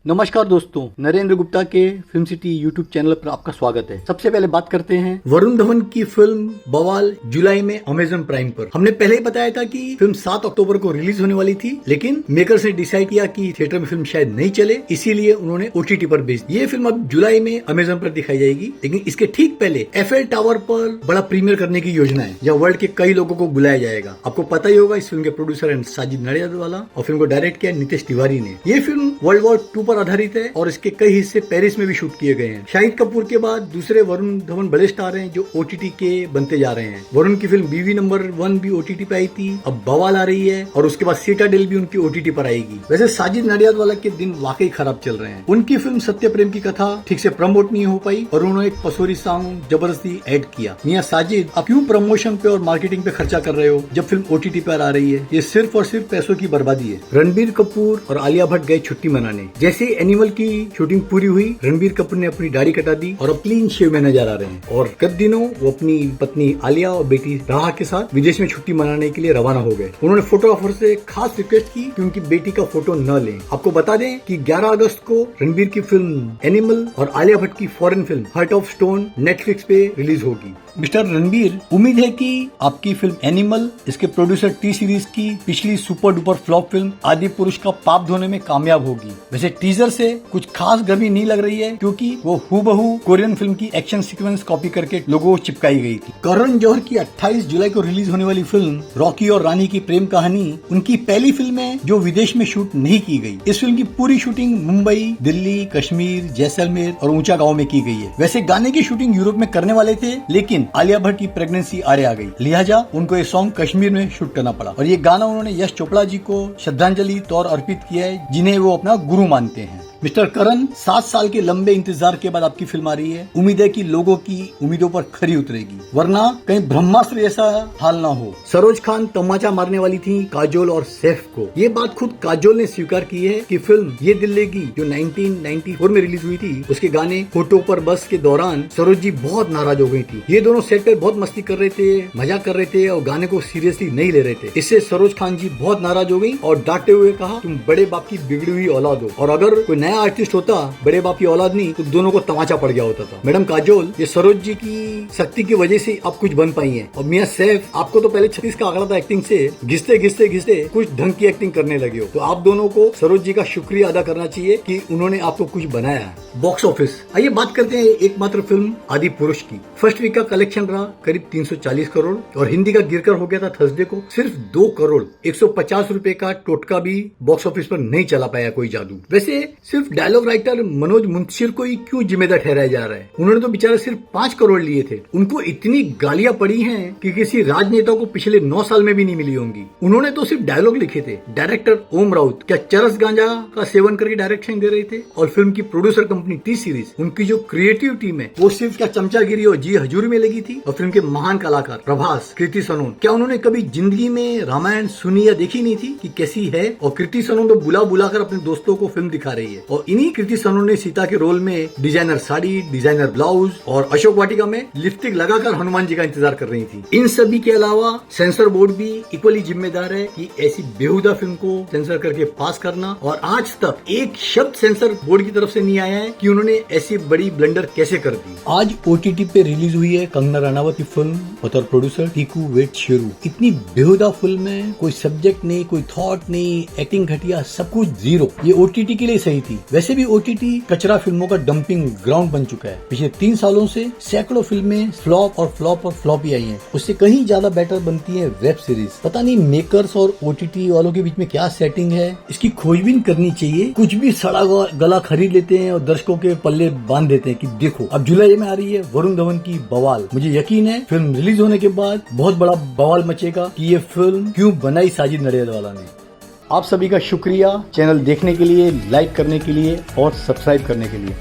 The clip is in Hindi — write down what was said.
नमस्कार दोस्तों, नरेंद्र गुप्ता के फिल्म सिटी यूट्यूब चैनल पर आपका स्वागत है। सबसे पहले बात करते हैं वरुण धवन की फिल्म बवाल जुलाई में अमेजन प्राइम पर। हमने पहले ही बताया था कि फिल्म 7 अक्टूबर को रिलीज होने वाली थी, लेकिन मेकर्स ने डिसाइड किया कि थिएटर में फिल्म शायद नहीं चले, इसीलिए उन्होंने OTT पर भेज दी। ये फिल्म अब जुलाई में अमेजन पर दिखाई जाएगी, लेकिन इसके ठीक पहले एफएल टावर पर बड़ा प्रीमियर करने की योजना है, जहाँ वर्ल्ड के कई लोगों को बुलाया जाएगा। आपको पता ही होगा, इस फिल्म के प्रोड्यूसर है साजिद नडियादवाला और फिल्म को डायरेक्ट किया नितेश तिवारी ने। ये फिल्म वर्ल्ड वॉर 2 पर आधारित है और इसके कई हिस्से पेरिस में भी शूट किए गए हैं। शाहिद कपूर के बाद दूसरे वरुण धवन बड़े स्टार हैं जो OTT के बनते जा रहे हैं। वरुण की फिल्म बीवी नंबर 1 भी OTT पे आई थी, अब बवाल आ रही है और उसके बाद सिटाडेल भी उनकी OTT पर आएगी। वैसे साजिद नडियादवाला के दिन वाकई खराब चल रहे हैं। उनकी फिल्म सत्य प्रेम की कथा ठीक से प्रमोट नहीं हो पाई और उन्होंने एक पसोरी सॉन्ग जबरदस्ती ऐड किया। मियां साजिद, आप क्यों प्रमोशन पे और मार्केटिंग पे खर्चा कर रहे हो जब फिल्म OTT पर आ रही है? ये सिर्फ और सिर्फ पैसों की बर्बादी है। रणबीर कपूर और आलिया भट्ट गए छुट्टी मनाने। जैसे एनिमल की शूटिंग पूरी हुई, रणबीर कपूर ने अपनी दाढ़ी कटा दी और अब क्लीन शेव में नजर आ रहे हैं। और गत दिनों वो अपनी पत्नी आलिया और बेटी राहा के साथ विदेश में छुट्टी मनाने के लिए रवाना हो गए। उन्होंने फोटोग्राफर से खास रिक्वेस्ट की कि उनकी बेटी का फोटो न लें। आपको बता दें कि 11 अगस्त को रणबीर की फिल्म एनिमल और आलिया भट्ट की foreign film heart of stone Netflix पे रिलीज होगी। मिस्टर रणबीर, उम्मीद है कि आपकी फिल्म एनिमल इसके प्रोड्यूसर टी सीरीज की पिछली सुपर डुपर फ्लॉप फिल्म आदि पुरुष का पाप धोने में कामयाब होगी। वैसे टीजर से कुछ खास गर्मी नहीं लग रही है, क्योंकि वो हूबहू कोरियन फिल्म की एक्शन सीक्वेंस कॉपी करके लोगों को चिपकाई गई थी। करण जौहर की 28 जुलाई को रिलीज होने वाली फिल्म रॉकी और रानी की प्रेम कहानी उनकी पहली फिल्म है जो विदेश में शूट नहीं की गई। इस फिल्म की पूरी शूटिंग मुंबई, दिल्ली, कश्मीर, जैसलमेर और ऊंचा गांव में की गई है। वैसे गाने की शूटिंग यूरोप में करने वाले थे, लेकिन आलिया भट्ट की प्रेगनेंसी आड़े आ गई, लिहाजा उनको ये सॉन्ग कश्मीर में शूट करना पड़ा। और ये गाना उन्होंने यश चोपड़ा जी को श्रद्धांजलि तौर अर्पित किया है, जिन्हें वो अपना गुरु मानते हैं। मिस्टर करण, 7 साल के लंबे इंतजार के बाद आपकी फिल्म आ रही है। उम्मीद है कि लोगों की उम्मीदों पर खरी उतरेगी, वरना कहीं ब्रह्मास्त्र जैसा हाल ना हो। सरोज खान तमाचा मारने वाली थी काजोल और सैफ को। ये बात खुद काजोल ने स्वीकार की है कि फिल्म ये दिल लेगी जो 1994 में रिलीज हुई थी, उसके गाने फोटो पर बस के दौरान सरोज जी बहुत नाराज हो गई थी। ये दोनों सेट पर बहुत मस्ती कर रहे थे, मजाक कर रहे थे और गाने को सीरियसली नहीं ले रहे थे। इससे सरोज खान जी बहुत नाराज हो गई और डांटते हुए कहा, तुम बड़े बाप की बिगड़ी हुई औलाद हो, और अगर कोई नया आर्टिस्ट होता बड़े बाप की औलाद नहीं तो दोनों को तमाचा पड़ गया होता था। मैडम काजोल, ये सरोज जी की शक्ति की वजह से आप कुछ बन पाई हैं। और मियां सैफ, आपको तो पहले 36 का आंकड़ा था एक्टिंग से, घिसते घिसते घिसते कुछ ढंग की एक्टिंग करने लगे हो। तो आप दोनों को सरोज जी का शुक्रिया अदा करना चाहिए कि उन्होंने आपको कुछ बनाया है। बॉक्स ऑफिस, आइए बात करते हैं एकमात्र फिल्म आदि पुरुष की। फर्स्ट वीक का कलेक्शन रहा करीब 340 करोड़ और हिंदी का गिरकर हो गया था थर्सडे को सिर्फ 2 करोड़ 150 रुपए का टोटका भी बॉक्स ऑफिस पर नहीं चला पाया कोई जादू। वैसे सिर्फ डायलॉग राइटर मनोज मुंशिर को ही क्यों जिम्मेदार ठहराया जा रहा है? उन्होंने तो बेचारे सिर्फ 5 करोड़ लिए थे। उनको इतनी गालियां पड़ी हैं कि किसी राजनेता को पिछले 9 साल में भी नहीं मिली होंगी। उन्होंने तो सिर्फ डायलॉग लिखे थे। डायरेक्टर ओम राउत क्या चरस गांजा का सेवन करके डायरेक्शन दे रहे थे? और फिल्म की प्रोड्यूसर कंपनी टी सीरीज, उनकी जो क्रिएटिव टीम है वो सिर्फ क्या चमचागिरी और जी हजूरी में लगी थी? और फिल्म के महान कलाकार प्रभास, कृति सनोन, क्या उन्होंने कभी जिंदगी में रामायण सुनी या देखी नहीं थी कि कैसी है? और कृति सनोन तो बुला बुलाकर अपने दोस्तों को फिल्म दिखा रही है। और इन्हीं कृति सनोन ने सीता के रोल में डिजाइनर साड़ी, डिजाइनर ब्लाउज और अशोक वाटिका में लिपस्टिक लगाकर हनुमान जी का इंतजार कर रही थी। इन सभी के अलावा सेंसर बोर्ड भी इक्वली जिम्मेदार है कि ऐसी बेहुदा फिल्म को सेंसर करके पास करना। और आज तक एक शब्द सेंसर बोर्ड की तरफ से नहीं आया है कि उन्होंने ऐसी बड़ी ब्लंडर कैसे कर दी। आज OTT पे रिलीज हुई है कंगना रनावत की फिल्म बतौर प्रोड्यूसर टीकू वेट शेरू। इतनी बेहुदा फिल्म है, कोई सब्जेक्ट नहीं, कोई थॉट नहीं, एक्टिंग घटिया, सब कुछ जीरो। ये OTT के लिए सही थी। वैसे भी OTT कचरा फिल्मों का डंपिंग ग्राउंड बन चुका है। पिछले 3 सालों से सैकड़ों फिल्में फ्लॉप और फ्लॉप और फ्लॉप ही आई हैं। उससे कहीं ज्यादा बेटर बनती है वेब सीरीज। पता नहीं मेकर्स और OTT वालों के बीच में क्या सेटिंग है, इसकी खोजबीन करनी चाहिए। कुछ भी सड़ा गला खरीद लेते हैं और दर्शकों के पल्ले बांध देते हैं कि देखो अब जुलाई में आ रही है वरुण धवन की बवाल। मुझे यकीन है फिल्म रिलीज होने के बाद बहुत बड़ा बवाल मचेगा कि ये फिल्म क्यों बनाई साजिद नडियादवाला ने। आप सभी का शुक्रिया चैनल देखने के लिए, लाइक करने के लिए और सब्सक्राइब करने के लिए।